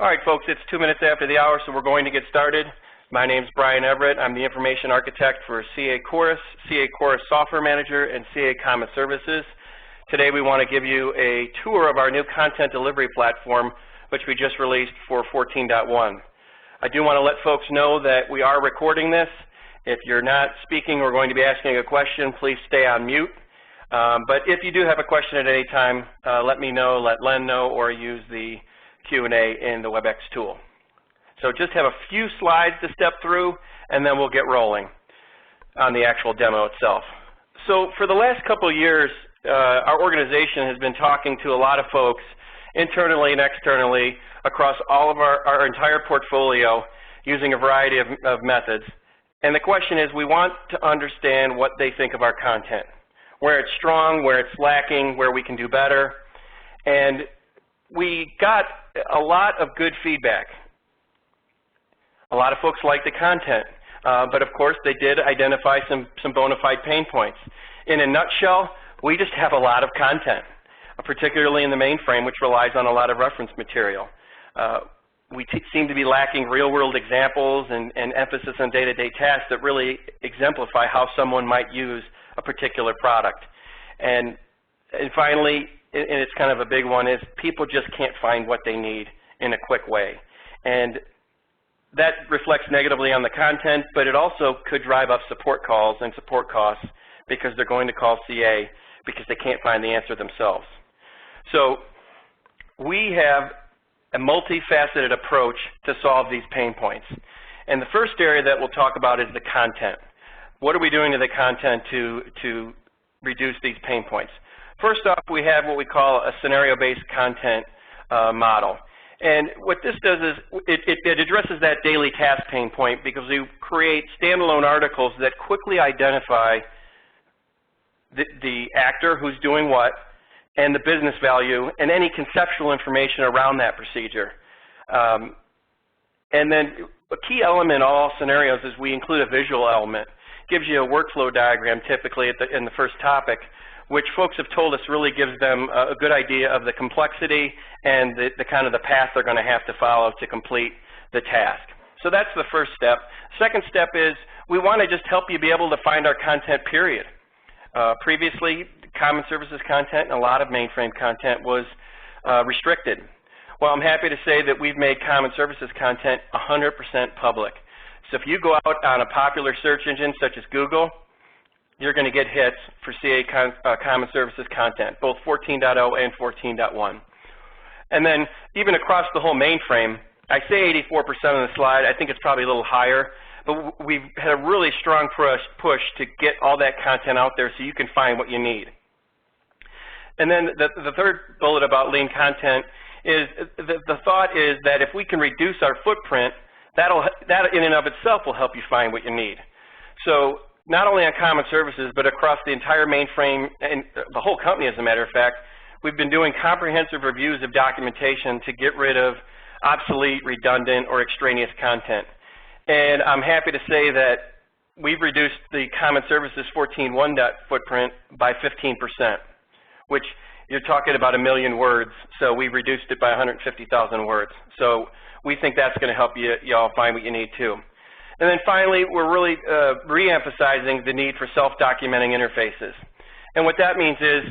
All right, folks, it's 2 minutes after the hour, so we're going to get started. My name's Brian Everett. I'm the Information Architect for CA Chorus, CA Chorus Software Manager, and CA Common Services. Today we want to give you a tour of our new content delivery platform, which we just released for 14.1. I do want to let folks know that we are recording this. If you're not speaking or going to be asking a question, please stay on mute. But if you do have a question at any time, let me know, let Len know, or use the Q&A in the WebEx tool. So just have a few slides to step through, and then we'll get rolling on the actual demo itself. So for the last couple of years, our organization has been talking to a lot of folks internally and externally across all of our entire portfolio using a variety of methods. And the question is, we want to understand what they think of our content, where it's strong, where it's lacking, where we can do better. And we got a lot of good feedback. A lot of folks like the content, but of course they did identify some bona fide pain points. In a nutshell, we just have a lot of content, particularly in the mainframe, which relies on a lot of reference material. We seem to be lacking real-world examples and emphasis on day-to-day tasks that really exemplify how someone might use a particular product. And finally, and it's kind of a big one, is people just can't find what they need in a quick way. And that reflects negatively on the content, but it also could drive up support calls and support costs because they're going to call CA because they can't find the answer themselves. So we have a multifaceted approach to solve these pain points. And the first area that we'll talk about is the content. What are we doing to the content to reduce these pain points? First off, we have what we call a scenario-based content model. And what this does is it addresses that daily task pain point because we create standalone articles that quickly identify the actor who's doing what and the business value and any conceptual information around that procedure. And then a key element in all scenarios is we include a visual element. It gives you a workflow diagram typically in the first topic, which folks have told us really gives them a good idea of the complexity and the kind of the path they're going to have to follow to complete the task. So that's the first step. Second step is we want to just help you be able to find our content, period. Previously, Common Services content and a lot of mainframe content was restricted. Well, I'm happy to say that we've made Common Services content 100% public. So if you go out on a popular search engine such as Google, you're going to get hits for CA Common Services content, both 14.0 and 14.1. And then even across the whole mainframe, I say 84% on the slide. I think it's probably a little higher. But we've had a really strong push to get all that content out there so you can find what you need. And then the third bullet about lean content is the thought is that if we can reduce our footprint, that in and of itself will help you find what you need. So not only on Common Services, but across the entire mainframe and the whole company, as a matter of fact, we've been doing comprehensive reviews of documentation to get rid of obsolete, redundant, or extraneous content. And I'm happy to say that we've reduced the Common Services 14.1 footprint by 15%, which you're talking about 1 million words, so we've reduced it by 150,000 words. So we think that's going to help you all find what you need too. And then finally, we're really re-emphasizing the need for self-documenting interfaces. And what that means is,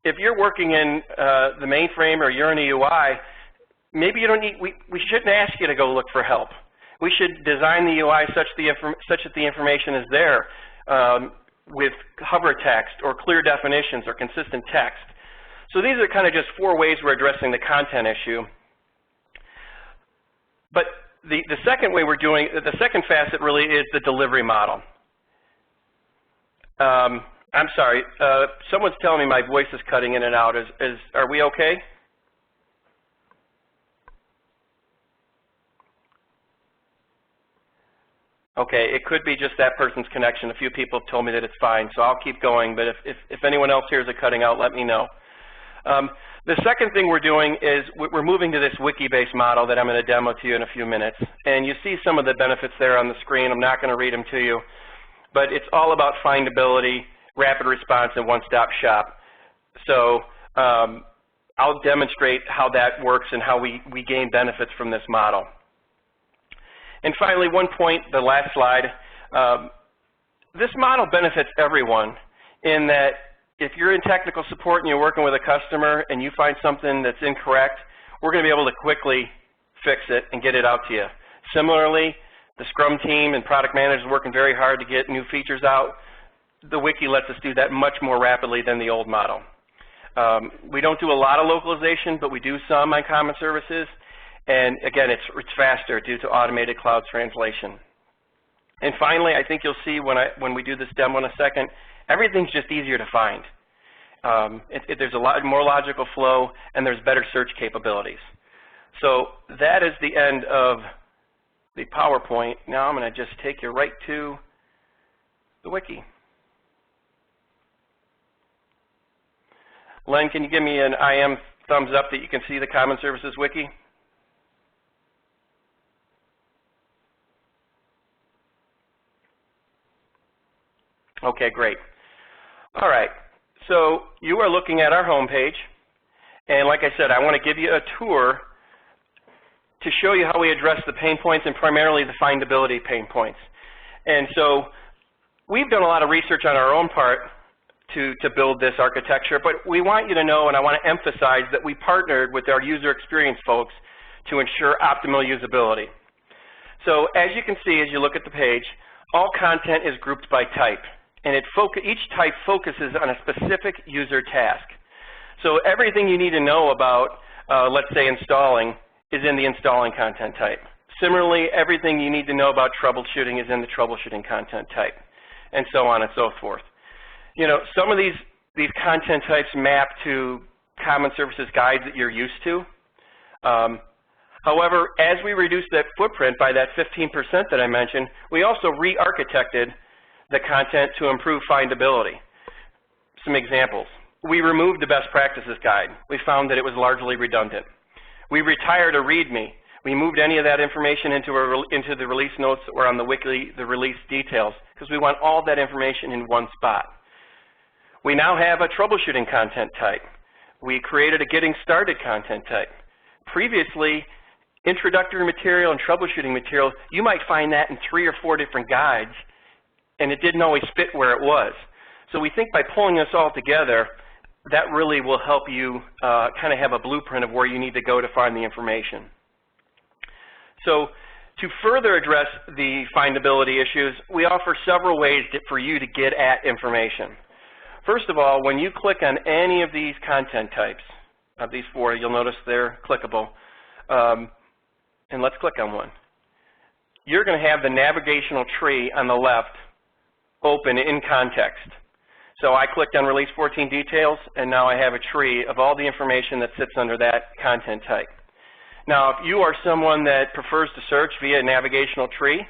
if you're working in the mainframe or you're in a UI, maybe you don't need, we shouldn't ask you to go look for help. We should design the UI such that the information is there with hover text or clear definitions or consistent text. So these are kind of just 4 ways we're addressing the content issue. But the second way we're doing, the second facet really is the delivery model. I'm sorry, someone's telling me my voice is cutting in and out. Are we okay? Okay, it could be just that person's connection. A few people have told me that it's fine, so I'll keep going. But if anyone else hears it cutting out, let me know. The second thing we're doing is we're moving to this Wiki-based model that I'm going to demo to you in a few minutes. And you see some of the benefits there on the screen. I'm not going to read them to you. But it's all about findability, rapid response, and one-stop shop. So I'll demonstrate how that works and how we gain benefits from this model. And finally, one point, the last slide, this model benefits everyone in that if you're in technical support and you're working with a customer and you find something that's incorrect, we're going to be able to quickly fix it and get it out to you. Similarly, the Scrum team and product managers are working very hard to get new features out. The Wiki lets us do that much more rapidly than the old model. We don't do a lot of localization, but we do some on common services. And again, it's faster due to automated cloud translation. And finally, I think you'll see when we do this demo in a second, everything's just easier to find. There's a lot more logical flow, and there's better search capabilities. So that is the end of the PowerPoint. Now I'm going to just take you right to the Wiki. Len, can you give me an IM thumbs up that you can see the Common Services Wiki? Okay, great. All right, so you are looking at our home page, and like I said, I want to give you a tour to show you how we address the pain points and primarily the findability pain points. And so we've done a lot of research on our own part to build this architecture, but we want you to know, and I want to emphasize, that we partnered with our user experience folks to ensure optimal usability. So as you can see, as you look at the page, all content is grouped by type, and each type focuses on a specific user task. So everything you need to know about, let's say, installing, is in the installing content type. Similarly, everything you need to know about troubleshooting is in the troubleshooting content type, and so on and so forth. You know, some of these content types map to common services guides that you're used to. However, as we reduce that footprint by that 15% that I mentioned, we also re-architected the content to improve findability. Some examples. We removed the best practices guide. We found that it was largely redundant. We retired a README. We moved any of that information into the release notes or on the Wiki, the release details, because we want all that information in one spot. We now have a troubleshooting content type. We created a getting started content type. Previously, introductory material and troubleshooting material, you might find that in 3 or 4 different guides, and it didn't always fit where it was. So we think by pulling this all together, that really will help you kind of have a blueprint of where you need to go to find the information. So to further address the findability issues, we offer several ways for you to get at information. First of all, when you click on any of these content types, of these 4, you'll notice they're clickable. And let's click on one. You're going to have the navigational tree on the left open in context. So I clicked on Release 14 Details, and now I have a tree of all the information that sits under that content type. Now, if you are someone that prefers to search via a navigational tree,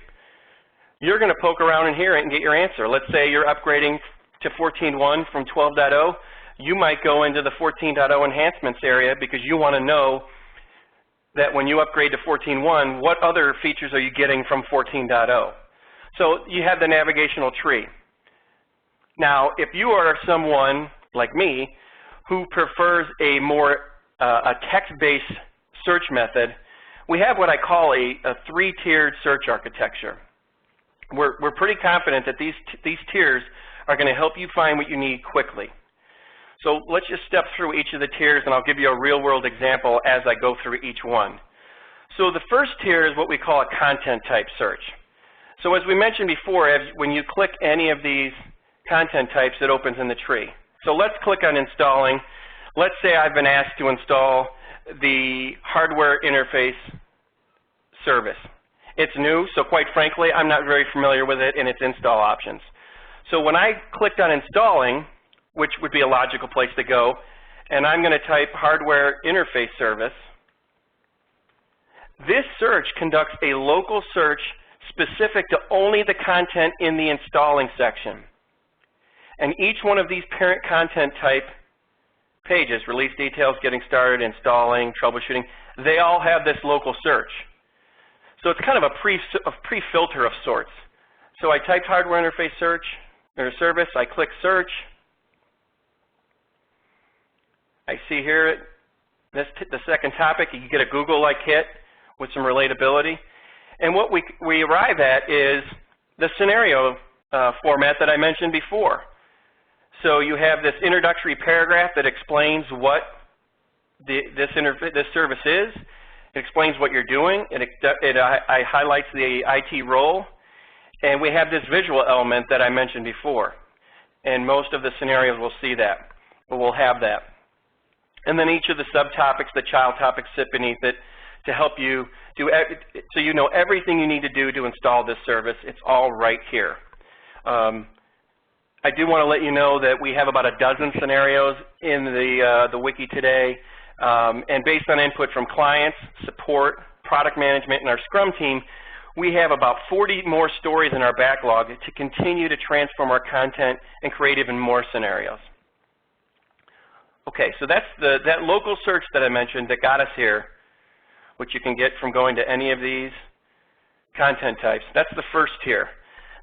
you're going to poke around in here and get your answer. Let's say you're upgrading to 14.1 from 12.0. You might go into the 14.0 enhancements area because you want to know that when you upgrade to 14.1, what other features are you getting from 14.0? So you have the navigational tree. Now, if you are someone like me who prefers a more text-based search method, we have what I call a 3-tiered search architecture. We're pretty confident that these tiers are going to help you find what you need quickly. So let's just step through each of the tiers, and I'll give you a real-world example as I go through each one. So the first tier is what we call a content type search. So as we mentioned before, when you click any of these content types, it opens in the tree. So let's click on installing. Let's say I've been asked to install the hardware interface service. It's new, so quite frankly, I'm not very familiar with it and its install options. So when I clicked on installing, which would be a logical place to go, and I'm going to type hardware interface service, this search conducts a local search specific to only the content in the installing section. And each one of these parent content type pages, release details, getting started, installing, troubleshooting, they all have this local search. So it's kind of a pre-filter of sorts. So I typed hardware interface search or service, I click search. I see here The second topic, you get a Google-like hit with some relatability. And what we arrive at is the scenario format that I mentioned before. So you have this introductory paragraph that explains what this service is. It explains what you're doing. It highlights the IT role. And we have this visual element that I mentioned before. And most of the scenarios will see that, but we'll have that. And then each of the subtopics, the child topics, sit beneath it to help you do, so you know everything you need to do to install this service. It's all right here. I do want to let you know that we have about a dozen scenarios in the wiki today, and based on input from clients, support, product management, and our Scrum team, we have about 40 more stories in our backlog to continue to transform our content and create even more scenarios. Okay, so that's that local search that I mentioned that got us here, which you can get from going to any of these content types. That's the first tier.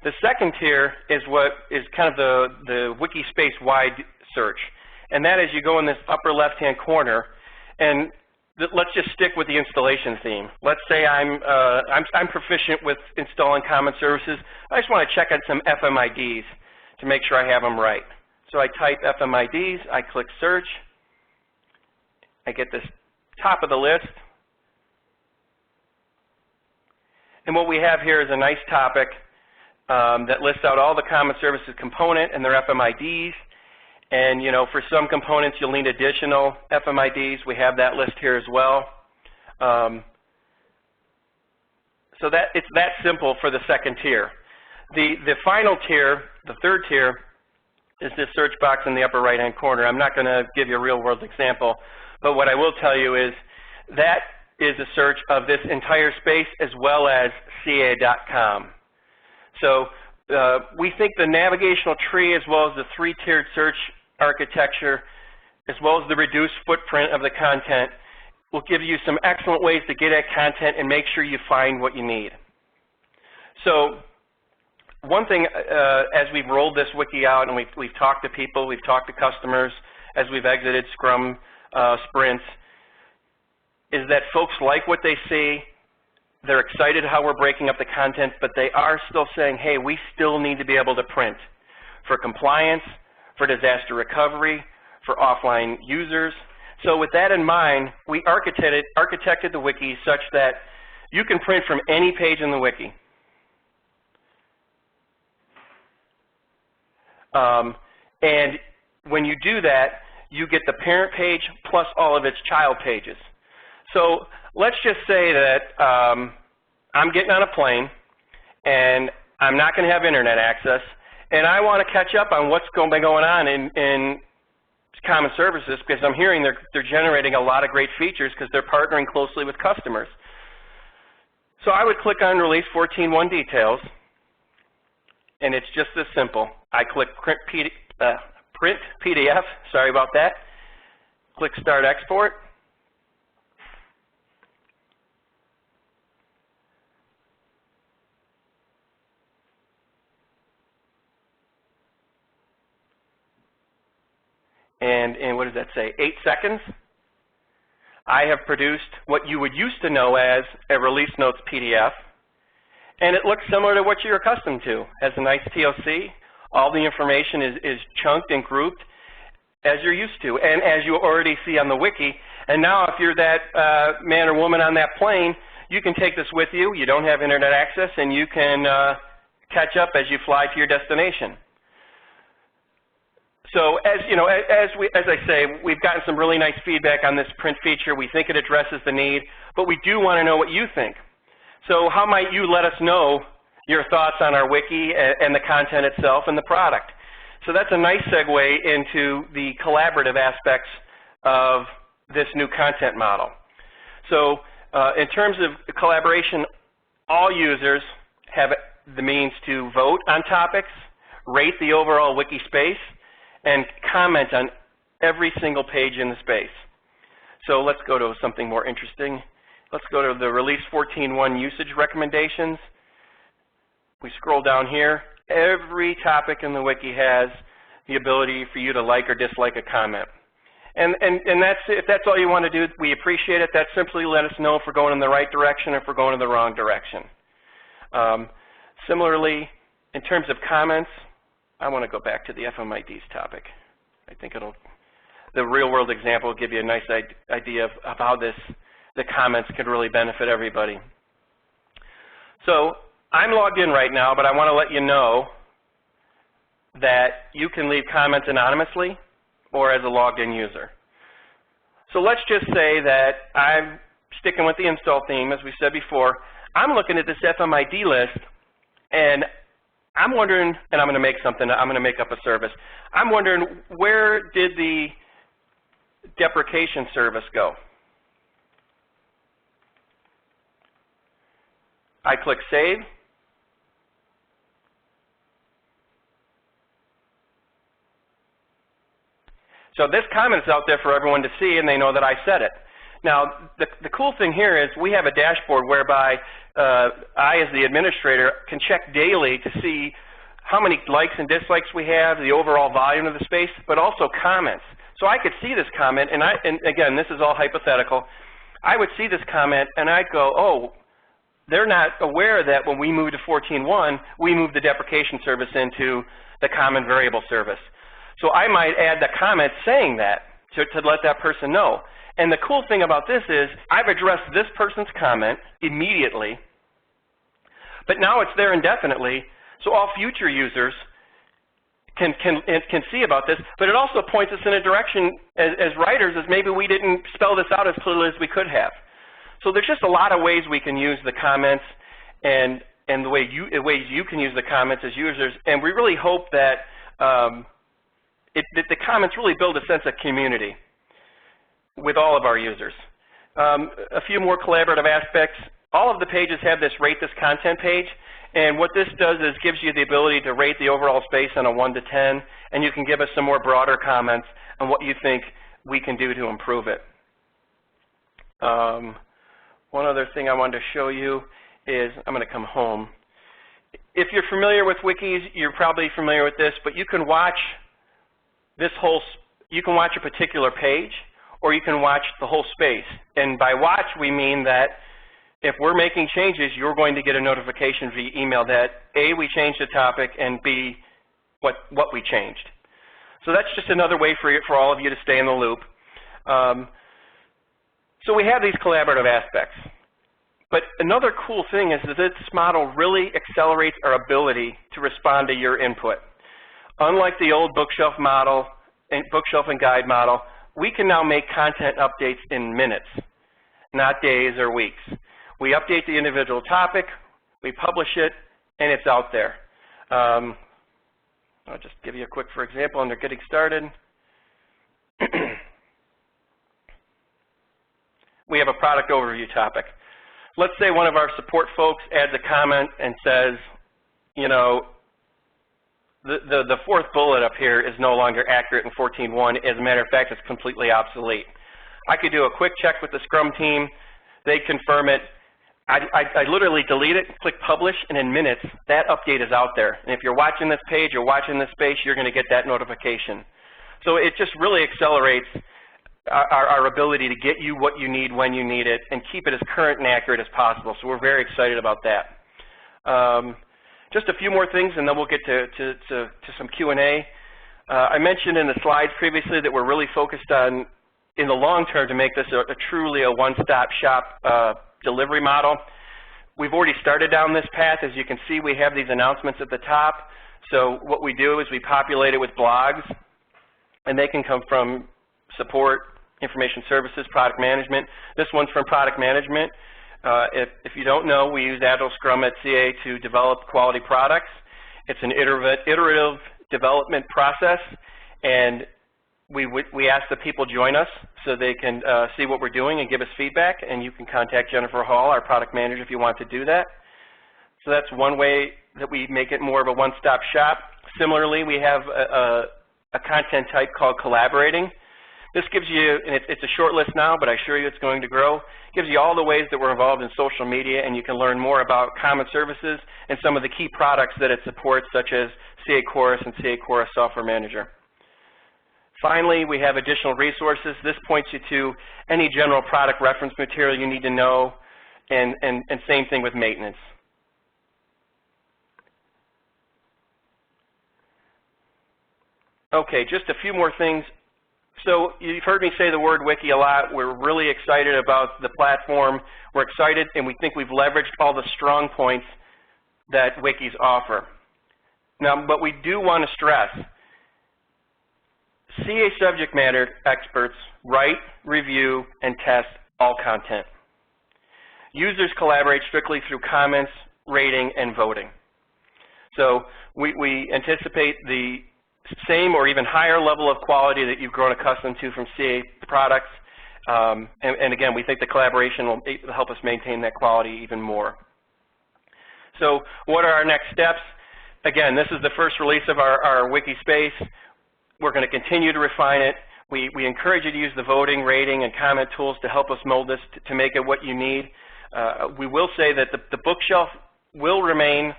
The second tier is what is kind of the Wikispace-wide search, and that is you go in this upper left-hand corner, and let's just stick with the installation theme. Let's say I'm proficient with installing common services. I just want to check on some FMIDs to make sure I have them right. So I type FMIDs, I click search, I get this top of the list. And what we have here is a nice topic that lists out all the common services component and their FMIDs. And you know, for some components you'll need additional FMIDs. We have that list here as well. So that it's that simple for the second tier. The final tier, the third tier, is this search box in the upper right-hand corner. I'm not going to give you a real-world example, but what I will tell you is that is a search of this entire space as well as CA.com. So we think the navigational tree as well as the three-tiered search architecture as well as the reduced footprint of the content will give you some excellent ways to get at content and make sure you find what you need. So one thing, as we've rolled this wiki out and we've talked to people, we've talked to customers as we've exited Scrum sprints, is that folks like what they see. They're excited how we're breaking up the content, but they are still saying, hey, we still need to be able to print for compliance, for disaster recovery, for offline users. So with that in mind, we architected the wiki such that you can print from any page in the wiki. And when you do that, you get the parent page plus all of its child pages. So let's just say that I'm getting on a plane and I'm not going to have internet access, and I want to catch up on what's going to be going on in common services because I'm hearing they're generating a lot of great features because they're partnering closely with customers. So I would click on Release 14.1 Details, and it's just this simple. I click Print PDF, sorry about that. Click Start Export. And what does that say? 8 seconds. I have produced what you would used to know as a Release Notes PDF. And it looks similar to what you're accustomed to. It has a nice TOC. All the information is chunked and grouped as you're used to, and as you already see on the wiki. And now if you're that man or woman on that plane, you can take this with you. You don't have internet access, and you can catch up as you fly to your destination. So as you know, as I say, we've gotten some really nice feedback on this print feature. We think it addresses the need, but we do want to know what you think. So how might you let us know your thoughts on our wiki and the content itself and the product? So that's a nice segue into the collaborative aspects of this new content model. So in terms of collaboration, all users have the means to vote on topics, rate the overall wiki space, and comment on every single page in the space. So let's go to something more interesting. Let's go to the Release 14.1 usage recommendations. We scroll down here. Every topic in the wiki has the ability for you to like or dislike a comment. And if that's all you want to do, we appreciate it. That simply let us know if we're going in the right direction or if we're going in the wrong direction. Similarly, in terms of comments, I want to go back to the FMIDs topic. I think the real-world example will give you a nice idea of how the comments can really benefit everybody. So I'm logged in right now, but I want to let you know that you can leave comments anonymously or as a logged-in user. So let's just say that I'm sticking with the install theme, as we said before. I'm looking at this FMID list, and I'm wondering, and I'm going to make something, I'm going to make up a service. I'm wondering, where did the deprecation service go? I click Save. So this comment is out there for everyone to see, and they know that I said it. Now, the cool thing here is we have a dashboard whereby I, as the administrator, can check daily to see how many likes and dislikes we have, the overall volume of the space, but also comments. So I could see this comment, and again, this is all hypothetical. I would see this comment, and I'd go, oh, they're not aware that when we moved to 14.1, we moved the deprecation service into the common variable service. So I might add the comment saying that to let that person know. And the cool thing about this is I've addressed this person's comment immediately, but now it's there indefinitely, so all future users can see about this, but it also points us in a direction as writers as maybe we didn't spell this out as clearly as we could have. So there's just a lot of ways we can use the comments and the ways you can use the comments as users, and we really hope that the comments really build a sense of community with all of our users. A few more collaborative aspects. All of the pages have this Rate This Content page, and what this does is gives you the ability to rate the overall space on a 1 to 10, and you can give us some more broader comments on what you think we can do to improve it. One other thing I wanted to show you is, I'm going to come home. If you're familiar with wikis, you're probably familiar with this, but you can watch you can watch a particular page, or you can watch the whole space. And by watch, we mean that if we're making changes, you're going to get a notification via email that A, we changed the topic, and B, what we changed. So that's just another way for all of you to stay in the loop. So we have these collaborative aspects. But another cool thing is that this model really accelerates our ability to respond to your input. Unlike the old bookshelf model, bookshelf and guide model, we can now make content updates in minutes, not days or weeks. We update the individual topic, we publish it, and it's out there. I'll just give you a quick, for example, under getting started. We have a product overview topic. Let's say one of our support folks adds a comment and says, you know, the fourth bullet up here is no longer accurate in 14.1. As a matter of fact, it's completely obsolete. I could do a quick check with the Scrum team. They confirm it. I literally delete it, click publish, and in minutes, that update is out there. And if you're watching this page or watching this space, you're going to get that notification. So it just really accelerates our ability to get you what you need when you need it and keep it as current and accurate as possible. So we're very excited about that. Just a few more things, and then we'll get to some Q&A. I mentioned in the slides previously that we're really focused on, in the long term, to make this truly a one-stop shop delivery model. We've already started down this path. As you can see, we have these announcements at the top. So what we do is we populate it with blogs, and they can come from support, information services, product management. This one's from product management. If you don't know, we use Agile Scrum at CA to develop quality products. It's an iterative development process, and we ask that people join us so they can see what we're doing and give us feedback, and you can contact Jennifer Hall, our product manager, if you want to do that. So that's one way that we make it more of a one-stop shop. Similarly, we have a content type called collaborating. This gives you, and it's a short list now, but I assure you it's going to grow, gives you all the ways that we're involved in social media, and you can learn more about common services and some of the key products that it supports, such as CA Chorus and CA Chorus Software Manager. Finally, we have additional resources. This points you to any general product reference material you need to know, and same thing with maintenance. Okay, just a few more things. So you've heard me say the word Wiki a lot. We're really excited about the platform. We're excited, and we think we've leveraged all the strong points that Wikis offer. Now, but we do want to stress, CA subject matter experts write, review, and test all content. Users collaborate strictly through comments, rating, and voting. So we anticipate the same or even higher level of quality that you've grown accustomed to from CA products. And again, we think the collaboration will help us maintain that quality even more. So what are our next steps? Again, this is the first release of our Wikispace. We're going to continue to refine it. We encourage you to use the voting, rating, and comment tools to help us mold this to make it what you need. We will say that the bookshelf will remain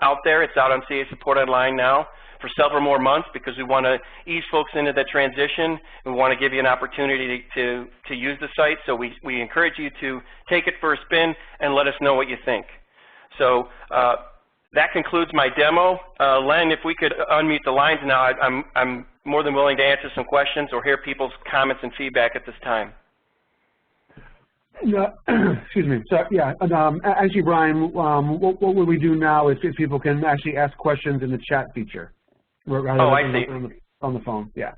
out there. It's out on CA Support Online now for several more months because we want to ease folks into that transition. We want to give you an opportunity to use the site. So we encourage you to take it for a spin and let us know what you think. So that concludes my demo. Len, if we could unmute the lines now, I'm more than willing to answer some questions or hear people's comments and feedback at this time. Excuse me. So yeah, actually, Brian, what would we do now is if people can actually ask questions in the chat feature rather than on the phone. Yeah.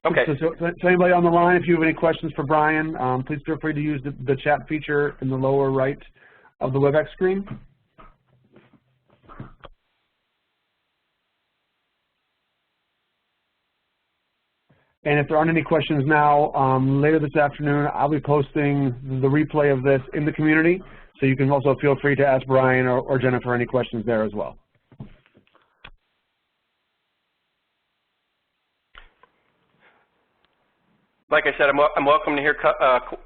Okay. So anybody on the line, if you have any questions for Brian, please feel free to use the chat feature in the lower right of the WebEx screen. And if there aren't any questions now, later this afternoon, I'll be posting the replay of this in the community, so you can also feel free to ask Brian or Jennifer any questions there as well. Like I said, I'm welcome to hear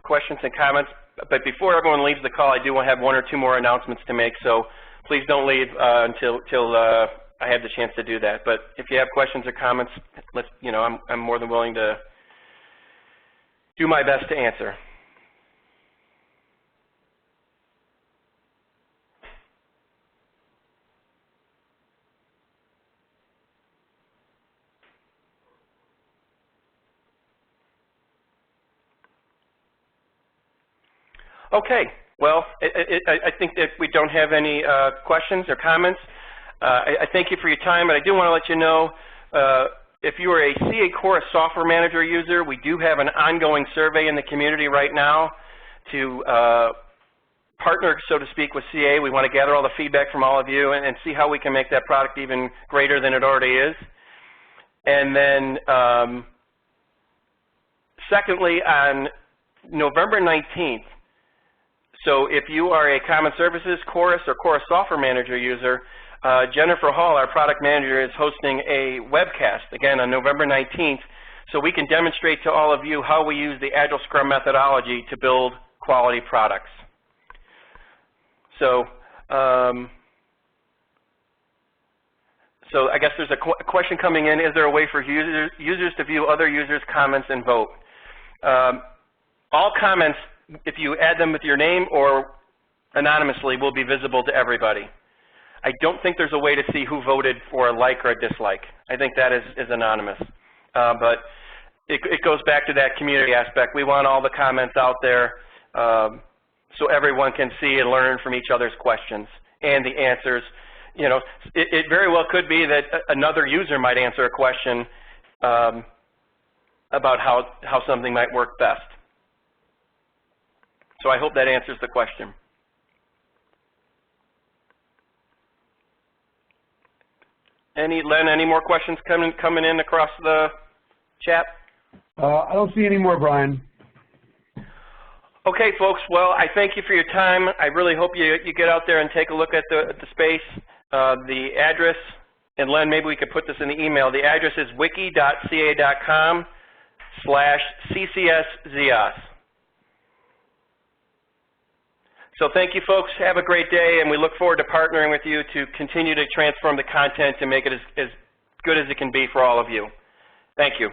questions and comments, but before everyone leaves the call, I do want to have one or two more announcements to make, so please don't leave until I have the chance to do that. But if you have questions or comments, I'm more than willing to do my best to answer. Okay. Well, I think that we don't have any questions or comments. I thank you for your time, but I do want to let you know if you are a CA Chorus Software Manager user, we do have an ongoing survey in the community right now to partner, so to speak, with CA. We want to gather all the feedback from all of you and see how we can make that product even greater than it already is. And then secondly, on November 19th, so if you are a Common Services Chorus or Chorus Software Manager user, Jennifer Hall, our product manager, is hosting a webcast, again, on November 19th, so we can demonstrate to all of you how we use the Agile Scrum methodology to build quality products. So, so I guess there's a question coming in, is there a way for users to view other users' comments and vote? All comments, if you add them with your name or anonymously, will be visible to everybody. I don't think there's a way to see who voted for a like or a dislike. I think that is anonymous. But it goes back to that community aspect. We want all the comments out there so everyone can see and learn from each other's questions and the answers. You know, it very well could be that another user might answer a question about how something might work best. So I hope that answers the question. Len, any more questions coming in across the chat? I don't see any more, Brian. Okay, folks. Well, I thank you for your time. I really hope you get out there and take a look at the space. The address, and Len, maybe we could put this in the email. The address is wiki.ca.com/ccszios. So thank you, folks. Have a great day, and we look forward to partnering with you to continue to transform the content and make it as good as it can be for all of you. Thank you.